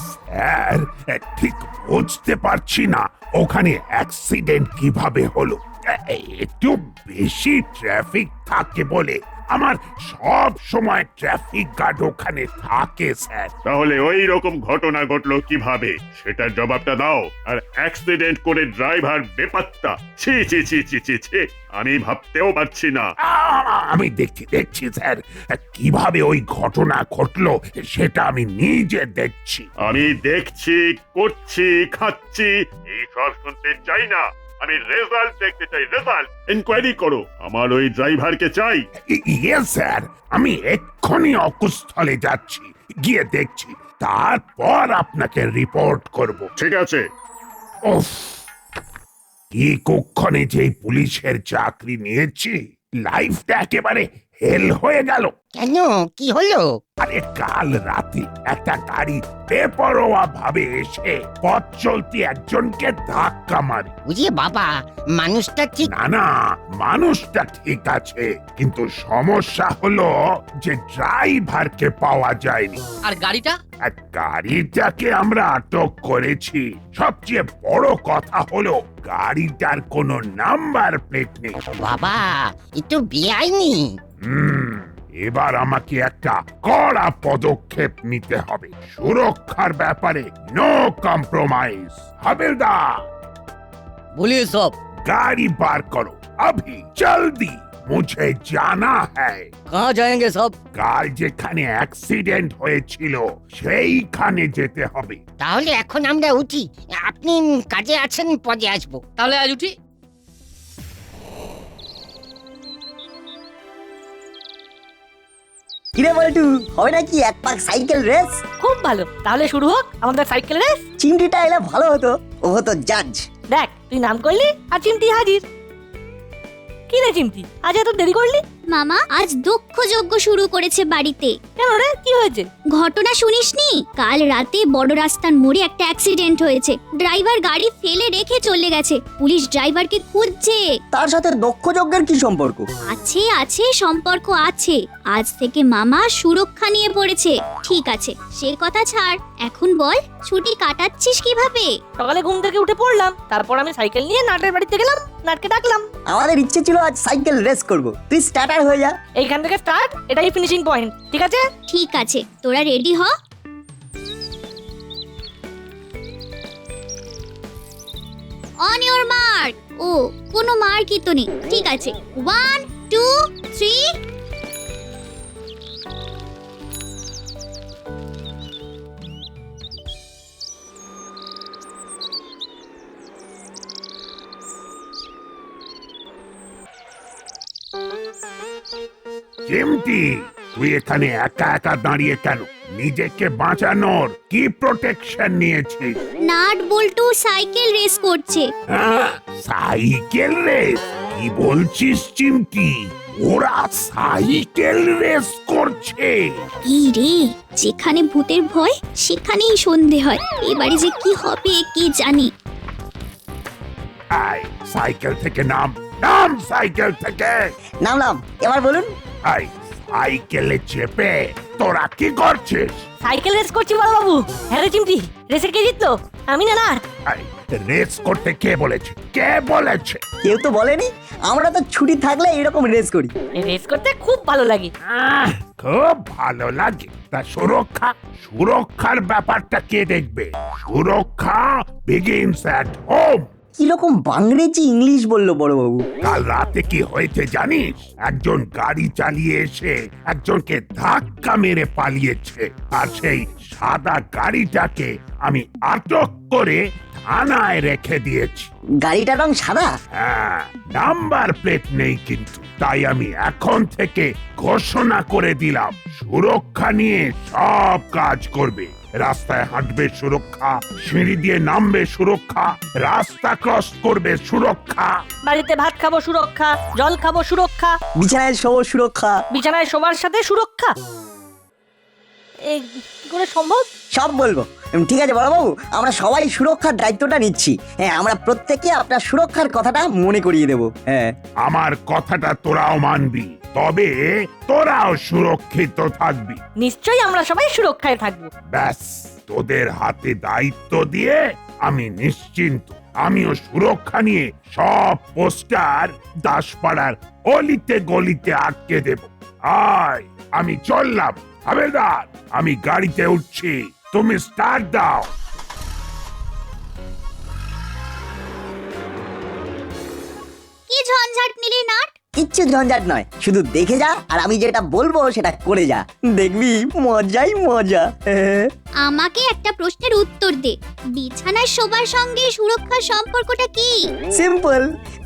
Sir, ঠিক বুঝতে পারছি না ওখানে অ্যাক্সিডেন্ট কিভাবে হলো। একটু বেশি ট্রাফিক থাকে বলে আমার সব সময় ট্রাফিক গার্ড ওখানে থাকে স্যার। তাহলে ওই রকম ঘটনা ঘটলো কিভাবে সেটার জবাবটা দাও। আর অ্যাক্সিডেন্ট করে ড্রাইভার বেপাত্তা, ছি ছি ছি ছি ছি ছি, আমি ভাবতেও পারছি না। আমি দেখছি স্যার, কিভাবে ওই ঘটনা ঘটলো সেটা আমি নিজে দেখছি। আমি দেখছি, করছি, খাচ্ছি, এইসব শুনতে চাই না। আমি রেজাল্ট দেখতে চাই, রেজাল্ট। ইনকোয়ারি করো, আমার ওই ড্রাইভারকে চাই। ইয়েস স্যার, আমি এক্ষুনি অকুস্থলে যাচ্ছি, গিয়ে দেখছি, তারপর আপনাকে রিপোর্ট করব। ঠিক আছে। উফ, কি কুক্ষণে যে পুলিশের চাকরি নিয়েছি, লাইফটা একেবারে হেল হয়ে গেল। কেন, কি হলো? আরে কাল রাতে একটা গাড়ি বেপরোয়া ভাবে এসে পথ চলতি একজনকে ধাক্কা মারে। বুঝিয়ে বাবা, মানুষটা ঠিক। না না, মানুষটা ঠিক আছে, কিন্তু সমস্যা হলো যে ড্রাইভারকে পাওয়া যায়নি। আর গাড়িটা? আর গাড়িটাকে আমরা আটক করেছি। সবচেয়ে বড় কথা হলো গাড়িটার কোনো নাম্বার প্লেট নেই। বাবা, এ তো বেআইনি। এবার আমাকে একটা কড়া পদক্ষেপ নিতে হবে। সুরক্ষার ব্যাপারে নো কম্প্রোমাইজ। হাবিলদার, बोलिए सब। गाड़ी पार करो अभी, जल्दी। मुझे जाना है। कहाँ जाएंगे सब? কাল যেখানে অ্যাক্সিডেন্ট হয়েছিল সেইখানে যেতে হবে। তাহলে এখন আমরা উঠি। আপনি কাজে আছেন, পরে আসবো। তাহলে আজ উঠি। কিরে বলটু, হবে নাকি এক পাক সাইকেল রেস? খুব ভালো, তাহলে শুরু হোক আমাদের সাইকেল রেস। চিমটিটা এলে ভালো হতো, ও হতো জাজ। দেখ, তুই নাম করলি আর চিমটি হাজির। কি রে চিমটি, আজ এত দেরি করলি? মামা আজ দক্ষ যজ্ঞ শুরু করেছে বাড়িতে। কেন রে, কি হয়েছে? ঘটনা শুনিসনি? কাল রাতে বড় রাস্তার মোড়ে একটা অ্যাক্সিডেন্ট হয়েছে। ড্রাইভার গাড়ি ফেলে রেখে চলে গেছে। পুলিশ ড্রাইভারকে খুঁজছে। তার সাথে দক্ষ যজ্ঞের কি সম্পর্ক? আছে আছে, সম্পর্ক আছে। আজ থেকে মামা সুরক্ষা নিয়ে পড়েছে। ঠিক আছে, সে কথা ছাড়, এখন বল ছুটি কাটাচ্ছিস কিভাবে? সকালে ঘুম থেকে উঠে পড়লাম, তারপর আমি সাইকেল নিয়ে নাটের বাড়িতে গেলাম, নাটকে ডাকলাম। আমাদের ইচ্ছে ছিল আজ সাইকেল রেস করব, তুই স্টার্টার হয়ে যা। এইখান থেকে স্টার্ট, এটাই ফিনিশিং পয়েন্ট, ঠিক আছে? ঠিক আছে, তোরা রেডি হ। On your mark. ও, কোনো মার্কই তো নেই। ঠিক আছে, 1 2 3। চিমটি, তুই এখানে একা একা দাঁড়িয়ে কেন? নিজেকে বাঁচানোর কি প্রোটেকশন নিয়েছিস? নাট বল্টু সাইকেল রেস করছে। হ্যাঁ, সাইকেল রেস? কি বলছিস চিমটি? ওরা সাইকেল রেস করছে? কি রে, যেখানে ভূতের ভয় সেখানেই সন্ধে হয়। এবারে যে কি হবে কে জানে। আয়, সাইকেল থেকে নাম, নাম সাইকেল থেকে। নামলাম, এবার বলুন। আয়, সাইকেলে চেপে তোরা কি করছিস? সাইকেল রেস করছি বড় বাবু। হ্যাঁ রে চিমটি, রেসে কে জিতলো? আমি না? না, আয়, রেস করতে কে বলেছে? কে বলেছে? কেউ তো বলেনি। আমরা তো ছুটি থাকলে এরকম রেস করি। রেস করতে খুব ভালো লাগে। খুব ভালো লাগে। তা সুরক্ষা, সুরক্ষার ব্যাপারটা কে দেখবে? সুরক্ষা বিগিনস অ্যাট হোম। কিরকম বাংরেজি ইংলিশ বললো বড়বাবু। কাল রাতে কি হয়েছে জানিস? একজন গাড়ি চালিয়ে এসে একজনকে ধাক্কা মেরে পালিয়েছে, আর সেই সাদা গাড়িটাকে আমি আটক করে থানায় রেখে দিয়েছি। গাড়িটার রং সাদা? হ্যাঁ, নাম্বার প্লেট নেই কিন্তু। তাই আমি এখন থেকে ঘোষণা করে দিলাম, সুরক্ষা নিয়ে সব কাজ করবে। রাস্তায় হাঁটবে সুরক্ষা, সিঁড়ি দিয়ে নামবে সুরক্ষা, রাস্তা ক্রস করবে সুরক্ষা, বাড়িতে ভাত খাবো সুরক্ষা, জল খাবো সুরক্ষা, বিছানায় শোবো সুরক্ষা। বিছানায় শোবার সাথে সুরক্ষা। কি করে সম্ভব? সব বলবো। ঠিক আছে বড়বাবু, আমরা সবাই সুরক্ষার দায়িত্বটা নিচ্ছি। হ্যাঁ, আমরা প্রত্যেকে আপনার সুরক্ষার কথাটা মনে করিয়ে দেবো। হ্যাঁ, আমার কথাটা তোরাও মানবি, তবে তোরাও সুরক্ষিত থাকবি। নিশ্চয়ই আমরা সবাই সুরক্ষায় থাকবো। ব্যাস, তোদের হাতে দায়িত্ব দিয়ে আমি নিশ্চিন্ত। আমিও সুরক্ষা নিয়ে সব পোস্টার দাসপাড়ার অলিতে গলিতে আটকে দেব। আয়, আমি চললাম। হাবেদার, আমি গাড়িতে উঠছি, তুমি স্টার্ট দাও। কি ঝঞ্ঝাট নিলি নাট? কিচ্ছু ঝঞ্ঝাট নয়, শুধু দেখে যা আর আমি যেটা বলবো সেটা করে যা, দেখবি মজাই মজা। হ্যাঁ। আমাকে একটা প্রশ্নের উত্তর দে। বিছানায় শোবার সঙ্গে সুরক্ষার সম্পর্কটা কি? সিম্পল।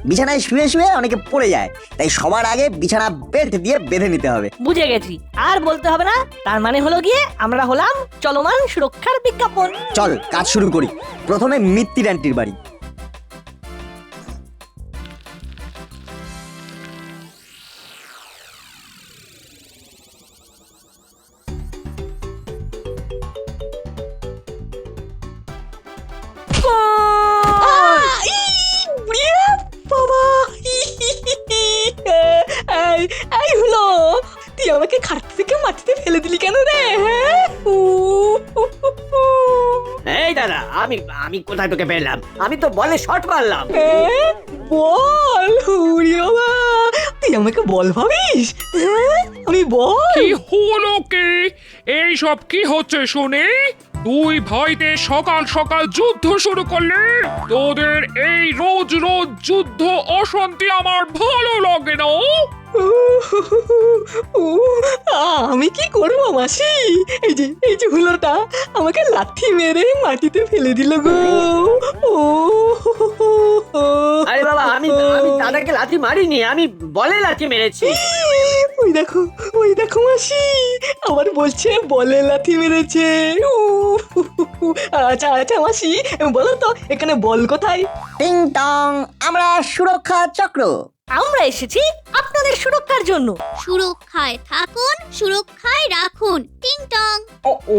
বিছানায় শুয়ে শুয়ে অনেকে পড়ে যায়, তাই সবার আগে বিছানা বেল্ট দিয়ে বেঁধে নিতে হবে। বুঝে গেছি, আর বলতে হবে না। তার মানে হলো গিয়ে আমরা হলাম চলমান সুরক্ষার বিজ্ঞাপন। চল কাজ শুরু করি। প্রথমে মিত্তির আন্টির বাড়ি। বাবা, এই হলো, তুই আমাকে খাট থেকে মাটিতে ফেলে দিলি কেন রে? এই দাদা, আমি কোথায় তোকে পেলাম? আমি তো বলে শট মারলাম। বল, বাবা, তুই আমাকে বল ভাবিস? আমি বল। কি হলো কি? এই সব কি হচ্ছে শুনি? দুই ভাইতে সকাল সকাল যুদ্ধ শুরু করলে? তোদের এই রোজ রোজ যুদ্ধ অশান্তি আমার ভালো লাগে না। আমি কি করবো মাসি? এই যে হুলোটা আমাকে লাথি মেরে মাটিতে ফেলে দিল গো। আরে বাবা, আমি দাদাকে লাথি মারিনি, আমি বলে লাথি মেরেছি। ওই দেখো মাসি, আবার বলছে বলে লাথি মেরেছে। আচ্ছা মাসি, বলো তো এখানে বল কোথায়? টিং টং, আমরা সুরক্ষা চক্র। আমরা এসেছি আপনাদের সুরক্ষার জন্য। সুরক্ষায় থাকুন, সুরক্ষায় রাখুন। টিং টং। ও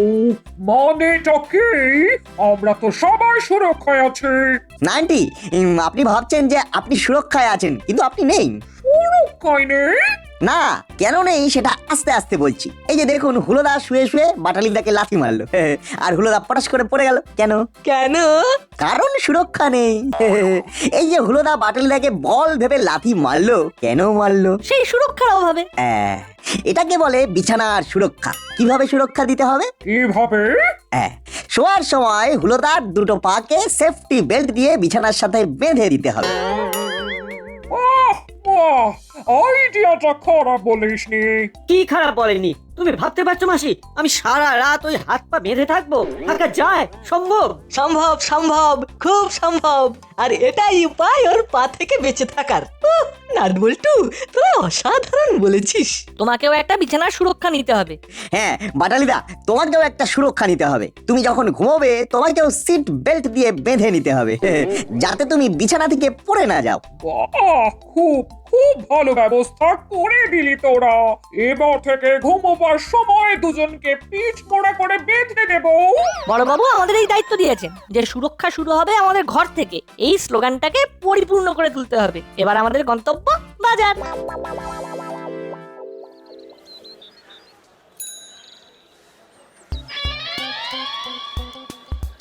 মানেটা কি? আমরা তো সবাই সুরক্ষায় আছি। নাইনটি, আপনি ভাবছেন যে আপনি সুরক্ষায় আছেন, কিন্তু আপনি নেই। সুরক্ষায় নেই? না, কেন নেই সেটা আস্তে আস্তে বলছি। এই যে দেখুন, হুলোদা শুয়ে শুয়ে বাটালিদাকে লাথি মারলো, আর হুলোদা পটাশ করে পড়ে গেল। কেন? কারণ সুরক্ষা নেই। এই যে হুলোদা বাটালিদাকে বল ভেবে লাথি মারলো, কেন মারলো? সেই সুরক্ষার অভাবে। এটাকে বলে বিছানার সুরক্ষা। কিভাবে সুরক্ষা দিতে হবে? কিভাবে? শোয়ার সময় হুলোদার দুটো পাকে সেফটি বেল্ট দিয়ে বিছানার সাথে বেঁধে দিতে হবে। আইডিয়াটা খারাপ বলিসনি। কি খারাপ বলেনি? তুমি ভাবতে পারছো মাসি, আমি সারা রাত ওই হাত পা বেঁধে থাকবো? থাকা যায়? সম্ভব? সম্ভব, খুব সম্ভব। আর এটাই উপায় ওর পা থেকে বেঁচে থাকার। নাট বল্টু, তুই অসাধারণ বলেছিস। তোমাকেও একটা বিছানার সুরক্ষা নিতে হবে। হ্যাঁ বাটালিদা, তোমাকেও একটা সুরক্ষা নিতে হবে। তুমি যখন ঘুমোবে তোমাকেও সিট বেল্ট দিয়ে বেঁধে নিতে হবে, যাতে তুমি বিছানা থেকে পড়ে না যাও। বাহ, খুব খুব ভালো ব্যবস্থা করে দিলি তোরা। এবার থেকে ঘুমোবার সময় দুজনকে পিঠ মোড়া করে বেঁধে দেব। বড়বাবু আমাদের এই দায়িত্ব দিয়েছেন যে সুরক্ষা শুরু হবে আমাদের ঘর থেকে। এই স্লোগানটাকে পরিপূর্ণ করে তুলতে হবে। এবার আমাদের গন্তব্য বাজার।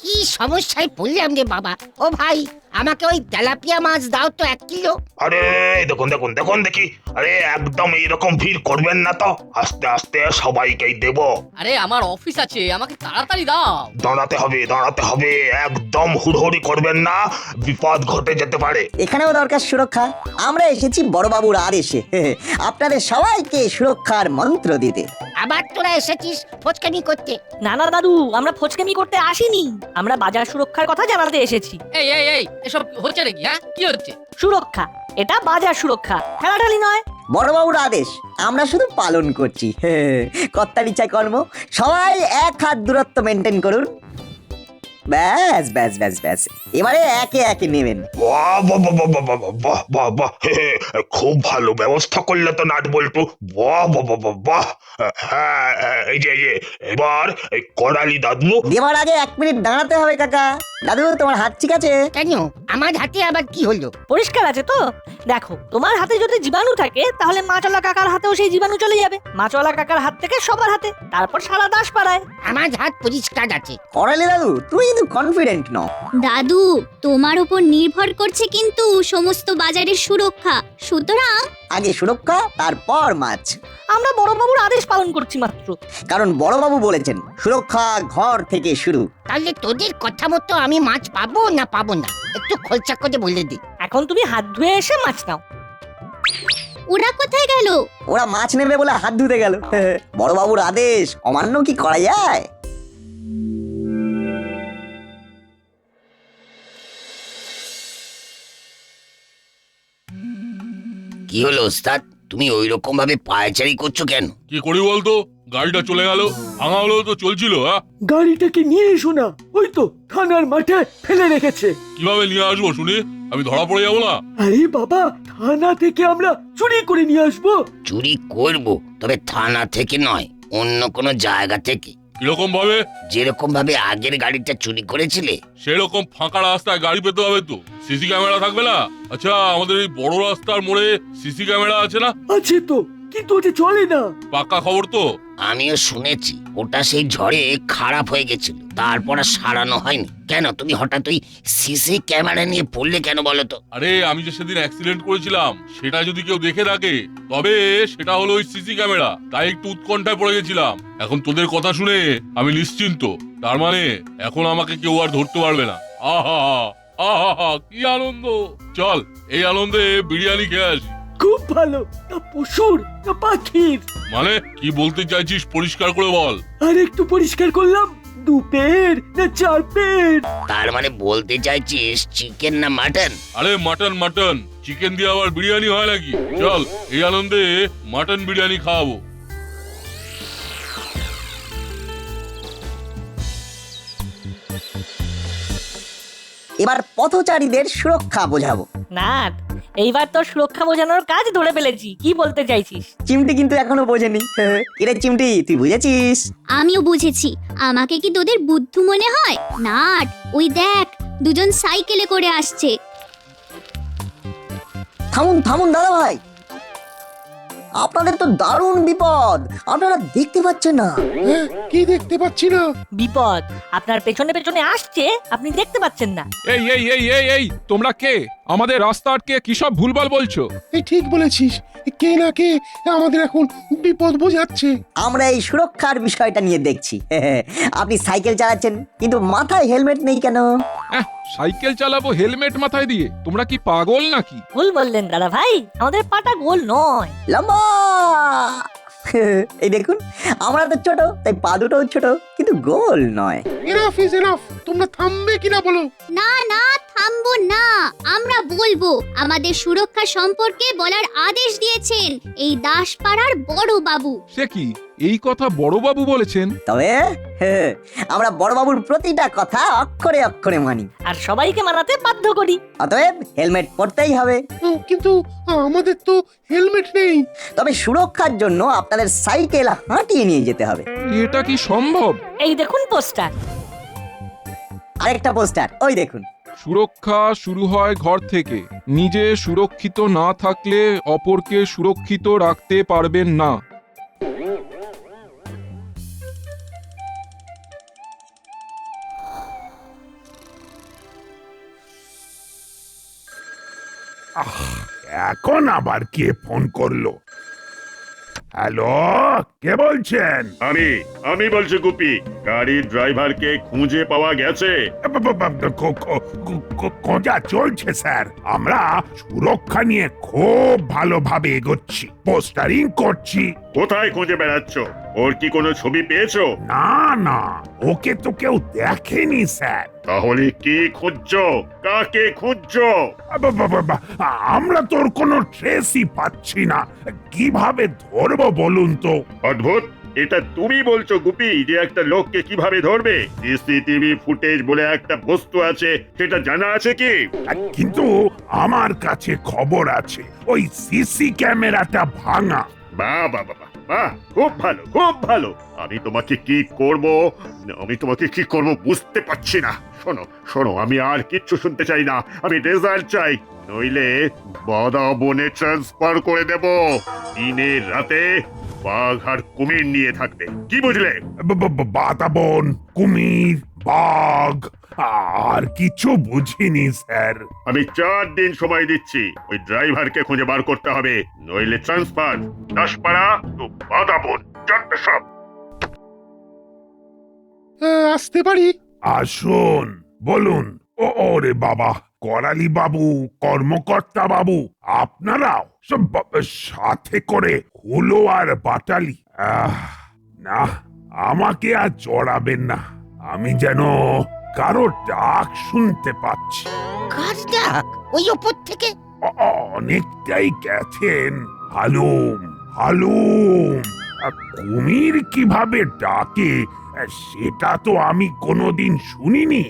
কি সমস্যায় পড়লাম রে বাবা। ও ভাই, আমাকে ওই তেলাপিয়া মাছ দাও তো 1 কিলো। আরে দেখুন দেখি, আরে একদম এইরকম ভিড় করবেন না তো, আস্তে আস্তে সবাইকেই দেব। আরে আমার অফিস আছে, আমাকে তাড়াতাড়ি দাও। দাঁড়াতে হবে, একদম হুড়হুড়ি করবেন না, বিপদ ঘটে যেতে পারে। এখানেও দরকার সুরক্ষা। আমরা এসেছি বড়বাবুর আদেশে, আপনাদের সবাইকে সুরক্ষার মন্ত্র দিতে। আবার তোরা এসেছিস ফচকানি করতে? না দাদু, আমরা ফচকামি করতে আসিনি। আমরা বাজার সুরক্ষার কথা জানাতে এসেছি। এই এসব হচ্ছে নাকি? হ্যাঁ, কি হচ্ছে? সুরক্ষা, এটা বাজার সুরক্ষা, ঠেলাঠালি নয়। বড়বাবুর আদেশ আমরা শুধু পালন করছি। কর্তার ইচ্ছায় কর্ম। সবাই 1 হাত দূরত্ব মেনটেন করুন। ব্যাস ব্যাস ব্যাস ব্যাস, এবারে একে একে নেবেন। বাহ বাহ বাহ বাহ বাহ বাহ বাহ বাহ বাহ, হে, হে, খুব ভালো ব্যবস্থা করলে তো নাট বল্টু। বাহ বাহ বাহ বাহ বাহ। হ্যাঁ, এই যে এবার এই করালি দাদু। দেওয়ার আগে 1 মিনিট দাঁড়াতে হবে কাকা। দাদু তোমার হাত ঠিক আছে? কেন আমার হাতে আবার কি হলো? পরিষ্কার আছে তো? দেখো, তোমার হাতে যদি জীবাণু থাকে তাহলে মাছওয়ালা কাকার হাতেও সেই জীবাণু চলে যাবে। মাছওয়ালা কাকার হাত থেকে সবার হাতে, তারপর সারা দাস পাড়ায়। আমার হাত পরিষ্কার আছে। করালি দাদু তুমি কিন্তু কনফিডেন্ট নও। দাদু তোমার উপর নির্ভর করছে কিন্তু সমস্ত বাজারের সুরক্ষা, সুতরাং আগে সুরক্ষা, তারপর মাছ। আমরা বড়বাবুর আদেশ পালন করছি মাত্র। কারণ বড়বাবু বলেছেন সুরক্ষা ঘর থেকে শুরু। তাহলে তোদের কথা মতো আমি মাছ পাবো না পাবো না একটু খোলসা করে বলে দি। এখন তুমি হাত ধুয়ে এসে মাছ নাও। ওরা কোথায় গেল? ওরা মাছ নেবে বলে হাত ধুতে গেল। বড়বাবুর আদেশ অমান্য কি করা যায়? কি হলো ওস্তাদ, তুমি ওই রকম ভাবে পায়চারি করছো কেন? কি করি বলতো, গাড়িটা চলে গেল, ভাঙা হলেও তো চলছিল। হ্যাঁ, গাড়িটাকে নিয়ে এসো না, ওই তো থানার মাঠে ফেলে রেখেছে। কিভাবে নিয়ে আসবো শুনি? আমি ধরা পড়ে যাবো না? আরে বাবা, থানা থেকে আমরা চুরি করে নিয়ে আসবো। চুরি করব, তবে থানা থেকে নয়, অন্য কোনো জায়গা থেকে। কিরকম ভাবে? যেরকম ভাবে আগের গাড়িটা চুরি করেছিলে। সেরকম ফাঁকা রাস্তায় গাড়ি পেতে হবে তো, সিসি ক্যামেরা থাকবে না? আচ্ছা, আমাদের এই বড় রাস্তার মোড়ে সিসি ক্যামেরা আছে না? আছে তো, কিন্তু ওটা চলে না। পাক্কা খবর তো? আমিও শুনেছি ওটা সেই ঝড়ে খারাপ হয়ে গেছিল, তারপর আর সারানো হয়নি। কেন তুমি হঠাৎ ওই সিসি ক্যামেরা নিয়ে পড়লে কেন বলো তো? আরে আমি যে সেদিন অ্যাক্সিডেন্ট করেছিলাম, সেটা যদি কেউ দেখে থাকে তবে সেটা হলো ওই সিসি ক্যামেরা, তাই একটু উৎকণ্ঠায় পড়ে গেছিলাম। এখন তোদের কথা শুনে আমি নিশ্চিন্ত, তার মানে এখন আমাকে কেউ আর ধরতে পারবে না। আহা আহা, কি আনন্দ! চল, এই আনন্দে বিরিয়ানি খেয়ে আসি। খুব ভালো। তা পশুর না পাখির? মানে কি বলতে চাইছিস পরিষ্কার করে বল। আর একটু পরিষ্কার করলাম, 2 পের না 4 পের? তার মানে বলতে চাইছিস চিকেন না মাটন? আরে মাটন মাটন, চিকেন দিয়ে আবার বিরিয়ানি হয় নাকি? চল, এই আনন্দে মাটন বিরিয়ানি খাওয়াবো। এবার পথচারীদের সুরক্ষা বোঝাবো। না, এইবার তো সুরক্ষা বোঝানোর কাজ ধরে ফেলেছি। কি বলতে চাইছিস? চিমটি কিন্তু এখনো বোঝেনি। এরে চিমটি, তুই বুঝেছিস? আমিও বুঝেছি। আমাকে কি তোদের বুদ্ধু মনে হয়? নাট, ওই দেখ দুজন সাইকেলে করে আসছে। থামুন থামুন দাদা ভাই, আপনাদের তো দারুণ বিপদ, আপনারা দেখতে পাচ্ছেন না। কি দেখতে পাচ্ছি না? বিপদ আপনার পেছনে পেছনে আসছে, আপনি দেখতে পাচ্ছেন না। এই এই এই এই এই তোমরা কে? আমাদের রাস্তা আটকে কি সব ভুলভাল বলছো? এই ঠিক বলেছিস, কে না কে আমাদের এখন বিপদ বোঝাচ্ছে। আমরা এই সুরক্ষার বিষয়টা নিয়ে দেখছি। আপনি সাইকেল চালাচ্ছেন কিন্তু মাথায় হেলমেট নেই কেন? সাইকেল চালাবো হেলমেট মাথায় দিয়ে? তোমরা কি পাগল নাকি? ভুল বললেন দাদা ভাই, আমাদের পাটা গোল নয়, লম্বা। এই দেখুন, আমরা তো ছোট, তাই পা দুটোও ছোট, কিন্তু গোল নয়। এনাফ ইজ এনাফ, তোমরা থামবে কিনা বলো? না না, থামবো না, আমরা বলবো। আমাদের সুরক্ষা সম্পর্কে বলার আদেশ দিয়েছেন এই দাসপাড়ার বড় বাবু। সে কি, এই কথা বড়বাবু বলেছেন? তবে আমরা বড়বাবুর প্রতিটা কথা অক্ষরে অক্ষরে মানি, আর সবাইকে মানাতে বাধ্য করি। অতএব হেলমেট পরতেই হবে। কিন্তু আমাদের তো হেলমেট নেই। তবে সুরক্ষার জন্য আপনাদের সাইকেল হাঁটিয়ে নিয়ে যেতে হবে। এটা কি সম্ভব? এই দেখুন পোস্টার। আরেকটা পোস্টার, ওই দেখুন। সুরক্ষা শুরু হয় ঘর থেকে। নিজে সুরক্ষিত না থাকলে অপরকে সুরক্ষিত রাখতে পারবেন না। এখন আবার কে ফোন করলো? হ্যালো, কে বলছেন? আমি বলছি গুপি, গাড়ির ড্রাইভারকে খুঁজে পাওয়া গেছে? খোঁজা চলছে স্যার। আমরা সুরক্ষা নিয়ে খুব ভালোভাবে এগোচ্ছি, পোস্টারিং করছি। কোথায় খুঁজে বেড়াচ্ছ? ওর কি কোনো ছবি পেয়েছো? না না, ওকে তো কেউ দেখেনি স্যার। তাহলে কি খুঁজছো? কাকে খুঁজছো? আমরা তোর কোনো ট্রেসই পাচ্ছি না, কিভাবে ধরবো বলুন তো? অদ্ভুত, এটা তুমি বলছো গুপি যে একটা লোককে কিভাবে ধরবে? সিসিটিভি ফুটেজ বলে একটা বস্তু আছে, সেটা জানা আছে কি? কিন্তু আমার কাছে খবর আছে ওই সিসি ক্যামেরাটা ভাঙা। বাহ বাহ বাহ বাহ, বাহ, খুব ভালো খুব ভালো। আমি তোমাকে কি করব বুঝতে পারছি না। শোনো শোনো, আমি আর কিচ্ছু শুনতে চাই না, আমি রেজাল্ট চাই, নইলে বাদা বনে ট্রান্সফার করে দেব। দিনের রাতে বাঘ আর কুমির নিয়ে থাকবে, কি বুঝলে? বাতাবন, কুমির, বাঘ, আর কিছু বুঝিনি স্যার। আমি 4 দিন সময় দিচ্ছি, ওই ড্রাইভারকে খুঁজে বার করতে হবে, নইলে ট্রান্সফার। দাসপাড়া তো বাদাবন, চারটে সব। আসতে পারি? আসুন, বলুন। ওরে বাবা, করালি বাবু, কর্মকর্তা বাবু, আপনারাও সব সাথে করে হুলো আর বাটালি। না, আমাকে আর জড়াবেন না, আমি যেন কারো ডাক শুনতে পাচ্ছি। কার ডাক? ওই ওপর থেকে? অনেকটাই গেছেন। হালুম হালুম। কুমির কিভাবে ডাকে সেটা তো আমি কোনোদিন শুনিনি,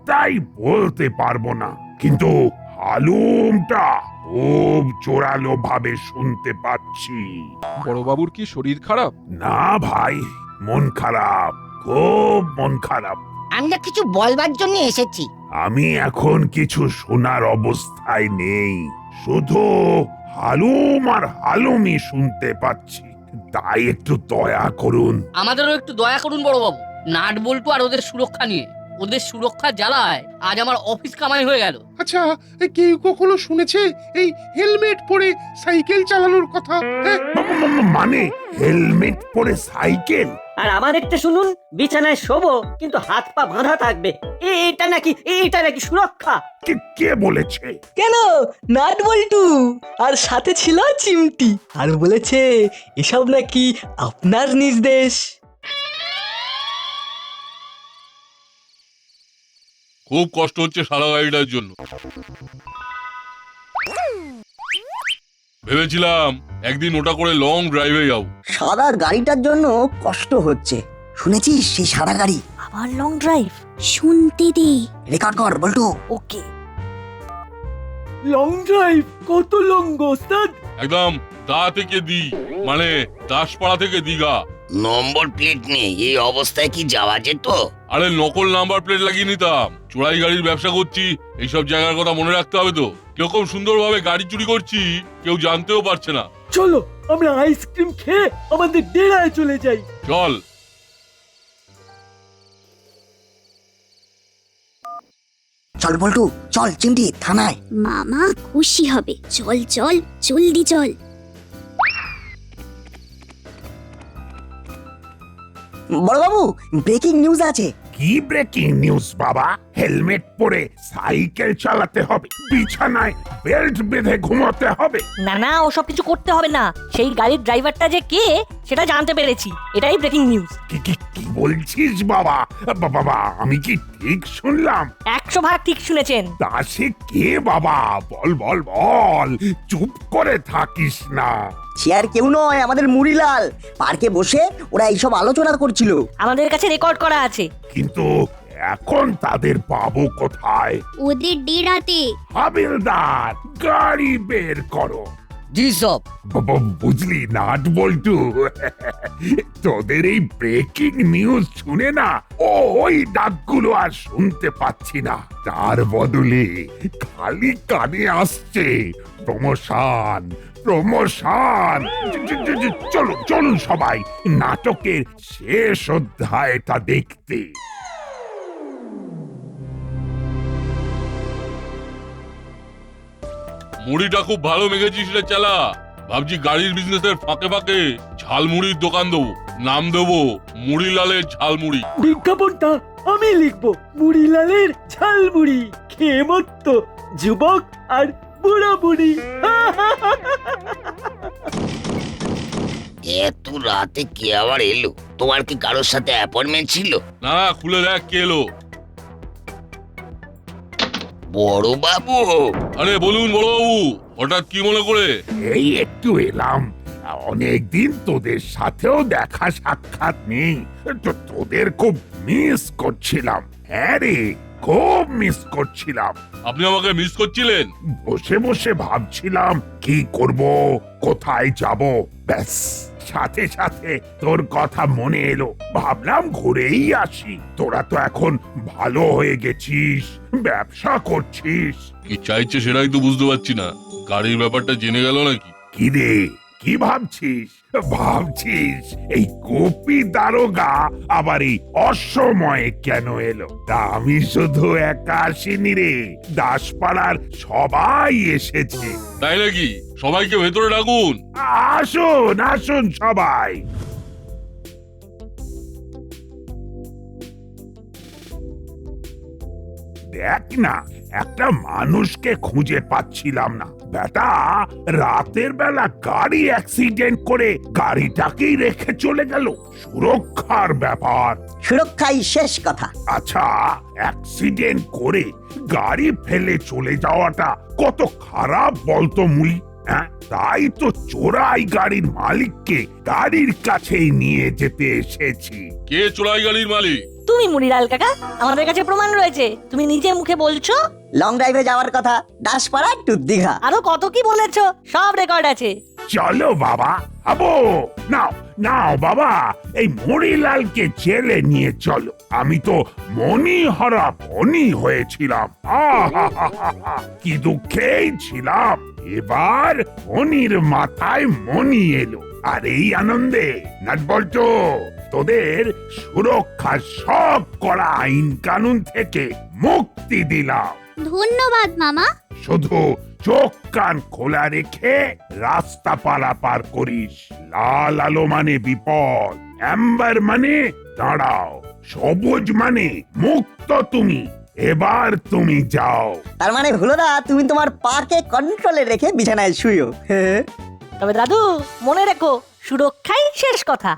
তাই বলতে পারবো না, কিন্তু হালুমটা খুব জোরালো ভাবে শুনতে পাচ্ছি। বড়বাবুর কি শরীর খারাপ? না ভাই, মন খারাপ, খুব মন খারাপ। আমরা কিছু বলবার জন্য এসেছি। আমি এখন কিছু শোনার অবস্থায় নেই, শুধু হালুম আর হালুমই শুনতে পাচ্ছি, তাই একটু দয়া করুন। আমাদেরও একটু দয়া করুন বড়বাবু। নাট বল্টু আর ওদের সুরক্ষা নিয়ে, ওদের সুরক্ষা জ্বালায় আজ আমার অফিস কামাই হয়ে গেল। আচ্ছা, কেউ কখনো শুনেছে এই হেলমেট পরে সাইকেল চালানোর কথা? মানে হেলমেট পরে সাইকেল? আর আমার একটা শুনুন, বিছানায় শোবো কিন্তু হাত পা বাঁধা থাকবে, এটা নাকি সুরক্ষা? কে বলেছে? কেন, নাট বল্টু আর সাথে ছিল চিমটি, আর বলেছে এসব নাকি আপনার নির্দেশ। খুব কষ্ট হচ্ছে সারা গাড়িটার জন্য। ভেবেছিলাম একদিন ওটা করে লং ড্রাইভে যাও। সাদা গাড়িটার জন্য কষ্ট হচ্ছে, শুনেছিস সেই সাদা গাড়ি? আবার লং ড্রাইভ? শুনতে দে। রেকর্ড কর বল্টু। ওকে। Long drive? কত লং গো ওস্তাদ? একদম দা থেকে দি, মানে দাসপাড়া থেকে দীঘা। নম্বর প্লেট নেই, এই অবস্থায় কি যাওয়া যেত? আরে নকল নাম্বার প্লেট লাগিয়ে নিতাম। চোরাই গাড়ির ব্যবসা করছি, এইসব জায়গার কথা মনে রাখতে হবে তো। কিরকম সুন্দরভাবে গাড়ি চুরি করছি কেউ জানতেও পারছে না। চলো আমরা আইসক্রিম খেয়ে আমাদের ডেরায় চলে যাই। চল। চল বল্টু, চল চিমটি থানায়। মামা খুশি হবে। চল চল, জলদি চল। বড়বাবু, ব্রেকিং নিউজ আছে। কি ব্রেকিং নিউজ বাবা? হেলমেট পরে সাইকেল চালাতে হবে, বিছানায় বেল্ট বেঁধে ঘুমাতে হবে? না না, ওসব কিছু করতে হবে না, সেই গাড়ির ড্রাইভারটা যে কে সেটা জানতে পেরেছি, এটাই ব্রেকিং নিউজ। কি বলছিস বাবা? বাবা, আমি কি ঠিক শুনলাম? 100% ঠিক শুনেছেন। তা সে কে বাবা? বল বল বল, চুপ করে থাকিস না। সে আর কেউ নয়, আমাদের মুড়িলাল। পার্কে বসে ওরা এইসব আলোচনা করছিল, আমাদের কাছে রেকর্ড করা আছে। কিন্তু এখন তাদের পাবো কোথায়? ওদের ডেরাতে। হাবিলদার, গাড়ি বের করো। জি সব। বুঝলি নাট বল্টু, তোদের এই ব্রেকিং নিউজ শুনে না ওই ডাকগুলো আর শুনতে পাচ্ছি না, তার বদলে খালি কানে আসছে প্রমোশন প্রমোশন। চলুন সবাই নাটকের শেষ অধ্যায়টা দেখতে। মুড়িটা খুব ভালো মেখেছিস রে চালা। ভাবছি গাড়ির বিজনেসের ফাঁকে ফাঁকে ঝালমুড়ির দোকান দেবো, নাম দেবো মুড়িলালের ঝালমুড়ি। বিজ্ঞাপনটা আমি লিখবো, মুড়িলালের ঝালমুড়ি, খেয়ে মত্ত যুবক আর বুড়া বুড়ি। এত রাতে কে আবার এলো? তোমার কি কারোর সাথে অ্যাপয়েন্টমেন্ট ছিল? না, খুলে দেখ কে এলো। বড় বাবু। আরে বলুন বড়বাবু, হঠাৎ কি মনে করে? এই একটু এলাম, অনেকদিন তোদের সাথেও দেখা সাক্ষাৎ নেই, তো তোদের খুব মিস করছিলাম। হ্যাঁ রে, খুব মিস করছিলাম। আপনি আমাকে মিস করছিলেন? বসে বসে ভাবছিলাম কি করব, কোথায় যাব, ব্যাস সাথে সাথে তোর কথা মনে এলো, ভাবলাম ঘুরেই আসি। তোরা তো এখন ভালো হয়ে গেছিস, ব্যবসা করছিস। কি চাইছে সেটাই তো বুঝতে পারছি না। গাড়ির ব্যাপারটা জেনে গেল নাকি? কি রে, কি ভাবছিস? ভাবছিস এই গোপী দারোগা আবার এই অসময়ে কেন এলো? তা আমি শুধু একা আসিনি রে, দাসপাড়ার সবাই এসেছে। তাই নাকি? সবাইকে ভেতরে ডাকুন। আসুন আসুন সবাই। দেখ না, একটা মানুষকে খুঁজে পাচ্ছিলাম না। বেটা রাতের বেলা গাড়ি অ্যাক্সিডেন্ট করে গাড়িটাকেই রেখে চলে গেল। সুরক্ষার ব্যাপার। সুরক্ষাই শেষ কথা। আচ্ছা, অ্যাক্সিডেন্ট করে গাড়ি ফেলে চলে যাওয়াটা কত খারাপ বলতো মুই? হ্যাঁ, তাই তো চোরাই গাড়ির মালিককে গাড়ির কাছেই নিয়ে যেতে এসেছি। কে চোরাই গাড়ির মালিক? তুমি মুড়িলাল কাকা, আমাদের কাছে প্রমাণ রয়েছে, তুমি নিজে মুখে বলছো। লং ড্রাইভে যাওয়ার কথা, দাসপাড়া টু দীঘা। আরো কত কি বলেছো, সব রেকর্ড আছে। চলো বাবা, আবো নাও নাও বাবা, এই মরিলালকে জেলে নিয়ে চলো। আমি তো মনিহারা বনি হয়েছিলাম, আহাহাহাহা, কি দুঃখেই ছিলাম। এবার মনির মাথায় মনি এলো, আর এই আনন্দে নাটবল্টু তোদের সুরক্ষা সব করা আইন কানুন থেকে মুক্তি দিলাম। ধন্যবাদ মামা। শুধু চোখ কান খোলা রেখে রাস্তা পারাপার করিস। লাল আলো মানে বিপদ, অ্যাম্বার মানে দাঁড়াও, সবুজ মানে মুক্ত তুমি। এবার তুমি যাও। তার মানে হুলোদা, তুমি তোমার পাকে কন্ট্রোলে রেখে বিছানায় শুয়ো। তবে দাদু, মনে রেখো, সুরক্ষাই শেষ কথা।